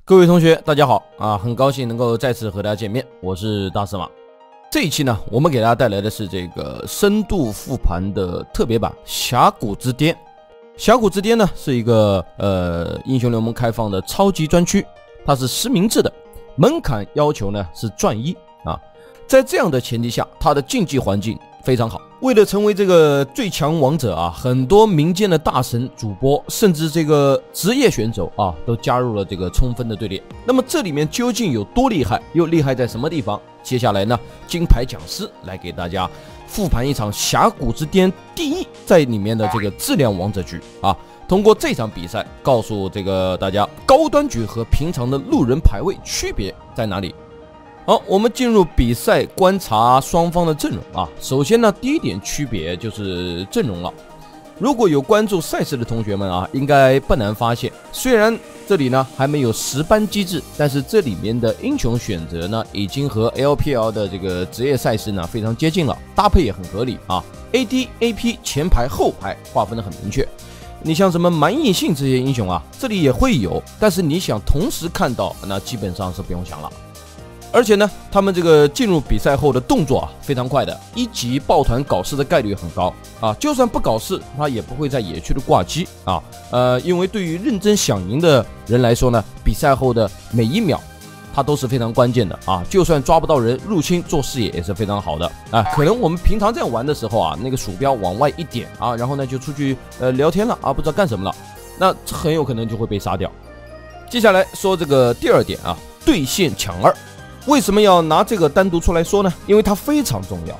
各位同学，大家好啊！很高兴能够再次和大家见面，我是大司马。这一期呢，我们给大家带来的是这个深度复盘的特别版《峡谷之巅》。峡谷之巅呢是一个英雄联盟开放的超级专区，它是实名制的，门槛要求呢是钻1啊。在这样的前提下，它的竞技环境非常好。为了成为这个最强王者啊，很多民间的大神、主播，甚至这个职业选手啊，都加入了这个冲锋的队列。那么这里面究竟有多厉害，又厉害在什么地方？接下来呢，金牌讲师来给大家复盘一场峡谷之巅第一在里面的这个质量王者局啊。通过这场比赛，告诉这个大家高端局和平常的路人排位区别在哪里。好，我们进入比赛，观察双方的阵容啊。首先呢，第一点区别就是阵容了。如果有关注赛事的同学们啊，应该不难发现，虽然这里呢还没有10班机制，但是这里面的英雄选择呢，已经和 LPL 的这个职业赛事呢非常接近了，搭配也很合理啊。AD、AP 前排后排划分得很明确。你像什么蛮异性这些英雄啊，这里也会有，但是你想同时看到，那基本上是不用想了。而且呢，他们这个进入比赛后的动作啊非常快的，1级抱团搞事的概率很高啊，就算不搞事，他也不会在野区的挂机啊。因为对于认真想赢的人来说呢，比赛后的每1秒，它都是非常关键的啊。就算抓不到人，入侵做视野也是非常好的啊。可能我们平常这样玩的时候啊，那个鼠标往外一点啊，然后呢就出去聊天了啊，不知道干什么了，那很有可能就会被杀掉。接下来说这个第2点啊，对线抢2。为什么要拿这个单独出来说呢？因为它非常重要。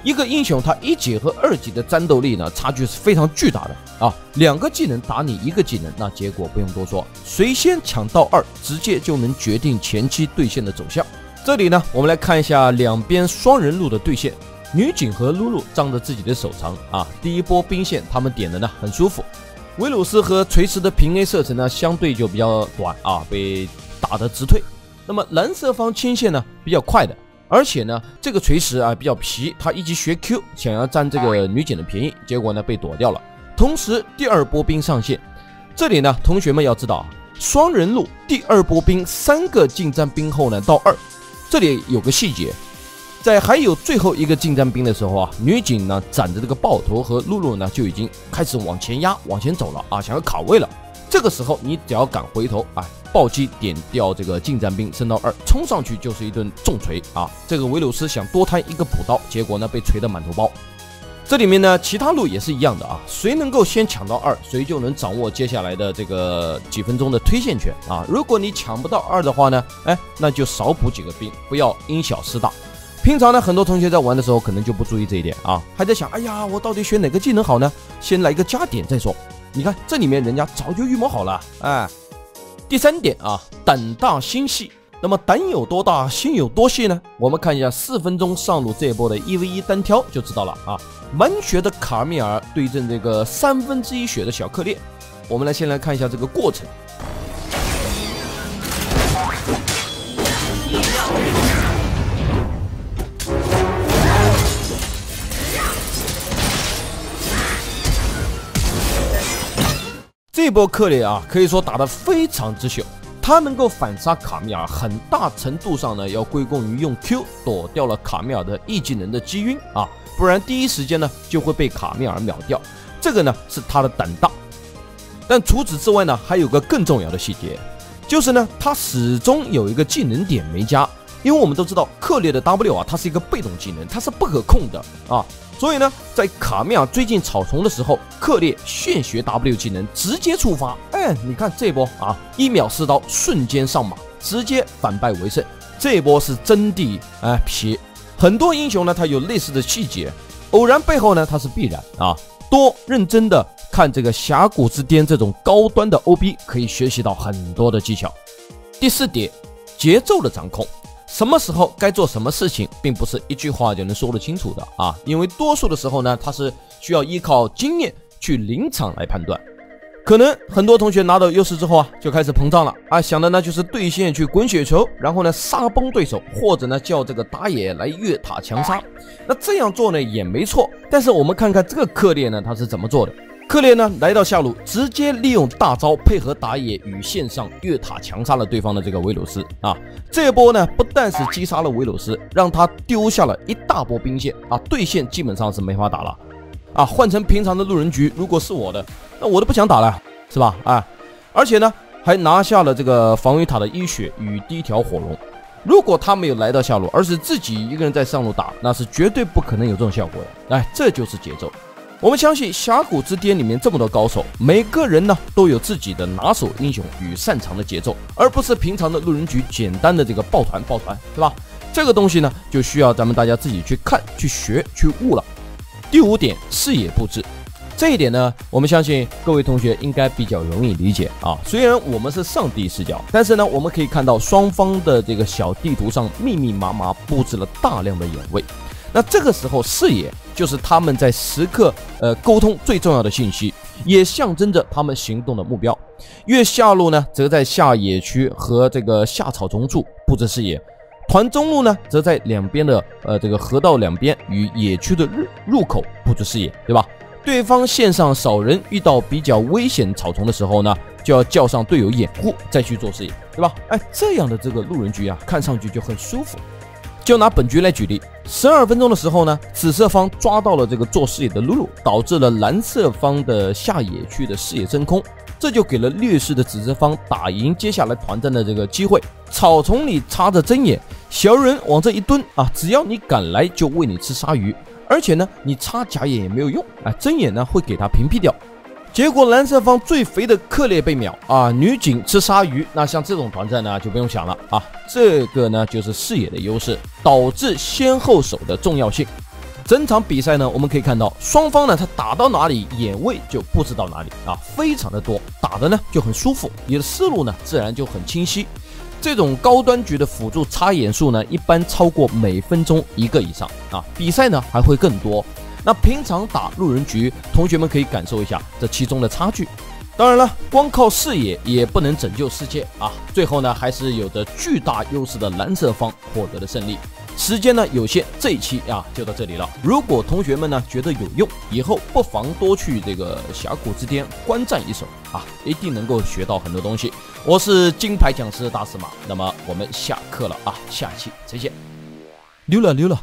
一个英雄他1级和2级的战斗力呢，差距是非常巨大的啊。2个技能打你1个技能，那结果不用多说，谁先抢到2，直接就能决定前期对线的走向。这里呢，我们来看一下两边双人路的对线，女警和露露仗着自己的手长啊，第一波兵线他们点的呢很舒服。维鲁斯和锤石的平 A 射程呢相对就比较短啊，被打得直退。那么蓝色方清线呢比较快的，而且呢这个锤石啊比较皮，他1级学 Q 想要占这个女警的便宜，结果呢被躲掉了。同时第2波兵上线，这里呢同学们要知道啊，双人路第2波兵3个近战兵后呢到2，这里有个细节，在还有最后一个近战兵的时候啊，女警呢攒着这个爆头和露露呢就已经开始往前压往前走了啊，想要卡位了。这个时候你只要敢回头啊，暴击点掉这个近战兵升到2，冲上去就是一顿重锤啊！这个维鲁斯想多摊一个补刀，结果呢被锤得满头包。这里面呢其他路也是一样的啊，谁能够先抢到2，谁就能掌握接下来的这个几分钟的推线权啊！如果你抢不到2的话呢，那就少补几个兵，不要因小失大。平常呢很多同学在玩的时候可能就不注意这一点啊，还在想，哎呀，我到底选哪个技能好呢？先来个加点再说。你看这里面人家早就预谋好了，第3点啊，胆大心细。那么胆有多大，心有多细呢？我们看一下4分钟上路这一波的1v1单挑就知道了啊。满血的卡米尔对阵这个1/3血的小克烈，我们先来看一下这个过程。这波克烈啊，可以说打得非常之秀，他能够反杀卡米尔，很大程度上呢要归功于用 Q 躲掉了卡米尔的 E 技能的击晕啊，不然第一时间呢就会被卡米尔秒掉。这个呢是他的胆大。但除此之外呢，还有个更重要的细节，就是呢他始终有一个技能点没加，因为我们都知道克烈的 W 啊，它是一个被动技能，它是不可控的啊。所以呢，在卡米尔追进草丛的时候，克烈现学 W 技能直接触发，你看这波啊，1秒4刀，瞬间上马，直接反败为胜。这波是真的皮。很多英雄呢，他有类似的细节，偶然背后呢，它是必然啊。多认真的看这个峡谷之巅这种高端的 OB， 可以学习到很多的技巧。第4点，节奏的掌控。什么时候该做什么事情，并不是一句话就能说得清楚的啊！因为多数的时候呢，它是需要依靠经验去临场来判断。可能很多同学拿到优势之后啊，就开始膨胀了啊，想的呢就是对线去滚雪球，然后呢杀崩对手，或者呢叫这个打野来越塔强杀。那这样做呢也没错，但是我们看看这个克烈呢他是怎么做的。克烈呢来到下路，直接利用大招配合打野与线上越塔强杀了对方的这个维鲁斯啊。这一波呢不但是击杀了维鲁斯，让他丢下了一大波兵线啊，对线基本上是没法打了啊。换成平常的路人局，如果是我的，那我都不想打了，是吧？啊，而且呢还拿下了这个防御塔的一血与第一条火龙。如果他没有来到下路，而是自己一个人在上路打，那是绝对不可能有这种效果的。哎，这就是节奏。我们相信峡谷之巅里面这么多高手，每个人呢都有自己的拿手英雄与擅长的节奏，而不是平常的路人局简单的这个抱团，对吧？这个东西呢就需要咱们大家自己去看、去学、去悟了。第5点，视野布置。这一点呢，我们相信各位同学应该比较容易理解啊。虽然我们是上帝视角，但是呢，我们可以看到双方的这个小地图上密密麻麻布置了大量的眼位。那这个时候，视野就是他们在时刻沟通最重要的信息，也象征着他们行动的目标。越下路呢，则在下野区和这个下草丛处布置视野；团中路呢，则在两边的这个河道两边与野区的入口布置视野，对吧？对方线上少人，遇到比较危险草丛的时候呢，就要叫上队友掩护，再去做视野，对吧？哎，这样的这个路人局啊，看上去就很舒服。就拿本局来举例，12分钟的时候呢，紫色方抓到了这个做视野的露露，导致了蓝色方的下野区的视野真空，这就给了劣势的紫色方打赢接下来团战的这个机会。草丛里插着针眼，小人往这一蹲啊，只要你敢来，就喂你吃鲨鱼。而且呢，你插假眼也没有用啊，针眼呢会给它屏蔽掉。结果蓝色方最肥的克烈被秒啊，女警吃鲨鱼，那像这种团战呢就不用想了啊。这个呢就是视野的优势，导致先后手的重要性。整场比赛呢，我们可以看到双方呢，他打到哪里眼位就布置到哪里啊，非常的多，打的呢就很舒服，你的思路呢自然就很清晰。这种高端局的辅助插眼数呢，一般超过每分钟1个以上啊，比赛呢还会更多。那平常打路人局，同学们可以感受一下这其中的差距。当然了，光靠视野也不能拯救世界啊！最后呢，还是有着巨大优势的蓝色方获得了胜利。时间呢有限，这一期啊就到这里了。如果同学们呢觉得有用，以后不妨多去这个峡谷之巅观战一手啊，一定能够学到很多东西。我是金牌讲师大司马，那么我们下课了啊，下期再见，溜了。